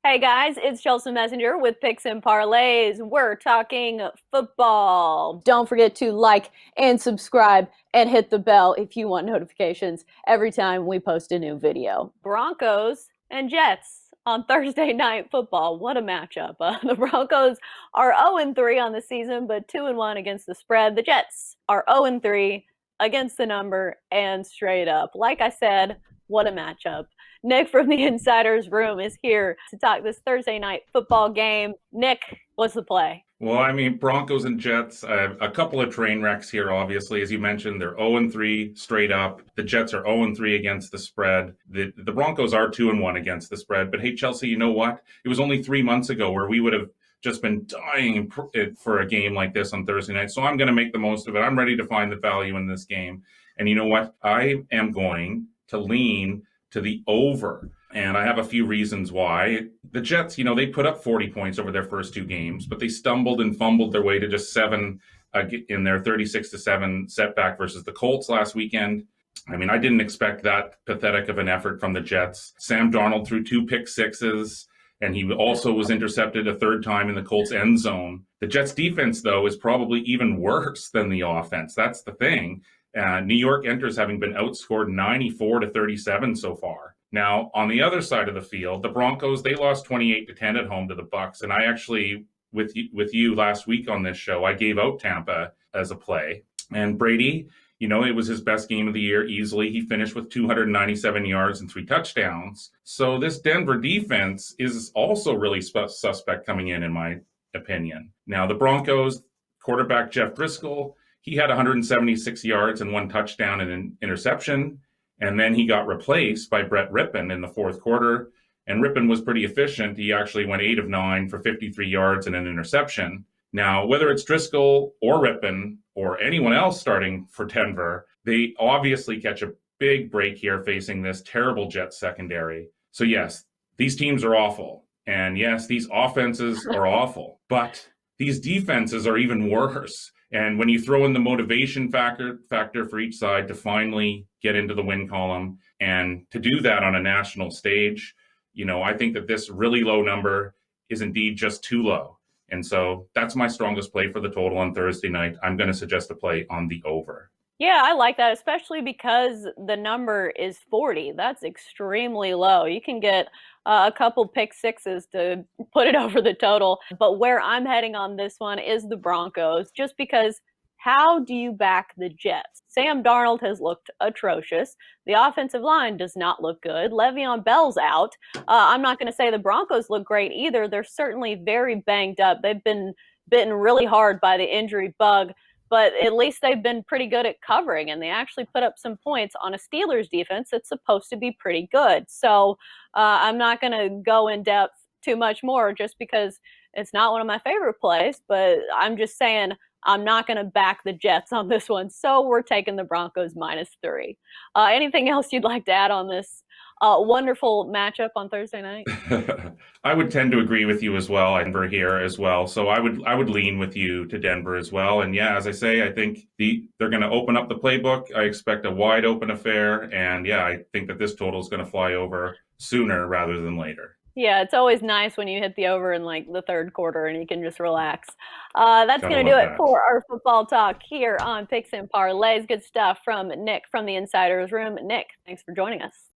Hey guys, it's Chelsa Messenger with Picks and Parlays. We're talking football. Don't forget to like and subscribe and hit the bell if you want notifications every time we post a new video. Broncos and Jets on Thursday Night Football. What a matchup. The Broncos are 0-3 on the season, but 2-1 against the spread. The Jets are 0-3 against the number and straight up. Like I said, what a matchup. Nick from the Insider's Room is here to talk this Thursday night football game. Nick, what's the play? Well, I mean, Broncos and Jets, a couple of train wrecks here, obviously. As you mentioned, they're 0-3 straight up. The Jets are 0-3 against the spread. The Broncos are 2-1 against the spread. But hey, Chelsea, you know what? It was only 3 months ago where we would have just been dying for a game like this on Thursday night. So I'm going to make the most of it. I'm ready to find the value in this game. And you know what? I am going to lean to the over. And I have a few reasons why. The Jets, they put up 40 points over their first two games, but they stumbled and fumbled their way to just seven in their 36-7 setback versus the Colts last weekend. I mean, I didn't expect that pathetic of an effort from the Jets. Sam Darnold threw two pick sixes, and he also was intercepted a third time in the Colts end zone. The Jets defense, though, is probably even worse than the offense. That's the thing. New York enters having been outscored 94-37 so far. Now, on the other side of the field, the Broncos, they lost 28-10 at home to the Bucs, and I actually, with you last week on this show, I gave out Tampa as a play. And Brady, it was his best game of the year easily. He finished with 297 yards and 3 touchdowns. So this Denver defense is also really suspect coming in my opinion. Now, the Broncos, quarterback Jeff Driscoll, he had 176 yards and 1 touchdown and an interception. And then he got replaced by Brett Rippon in the fourth quarter. And Rippon was pretty efficient. He actually went 8 of 9 for 53 yards and an interception. Now, whether it's Driscoll or Rippon or anyone else starting for Denver, they obviously catch a big break here facing this terrible Jets secondary. So yes, these teams are awful. And yes, these offenses are awful. But these defenses are even worse. And when you throw in the motivation factor for each side to finally get into the win column and to do that on a national stage, I think that this really low number is indeed just too low. And so that's my strongest play for the total on Thursday night. I'm going to suggest a play on the over. Yeah, I like that, especially because the number is 40. That's extremely low. You can get a couple pick sixes to put it over the total. But where I'm heading on this one is the Broncos, just because how do you back the Jets? Sam Darnold has looked atrocious. The offensive line does not look good. Le'Veon Bell's out. I'm not going to say the Broncos look great either. They're certainly very banged up. They've been bitten really hard by the injury bug, but at least they've been pretty good at covering, and they actually put up some points on a Steelers defense that's supposed to be pretty good. So I'm not going to go in depth too much more just because it's not one of my favorite plays, but I'm just saying I'm not going to back the Jets on this one. So we're taking the Broncos -3. Anything else you'd like to add on this wonderful matchup on Thursday night? I would tend to agree with you as well. Denver here as well, so I would lean with you to Denver as well. And yeah, as I say, I think they're going to open up the playbook. I expect a wide open affair, and yeah, I think that this total is going to fly over sooner rather than later. Yeah, it's always nice when you hit the over in like the third quarter and you can just relax. That's Gotta going to do love it that. for our football talk here on Picks and Parlays. Good stuff from Nick from the Insider's Room. Nick, thanks for joining us.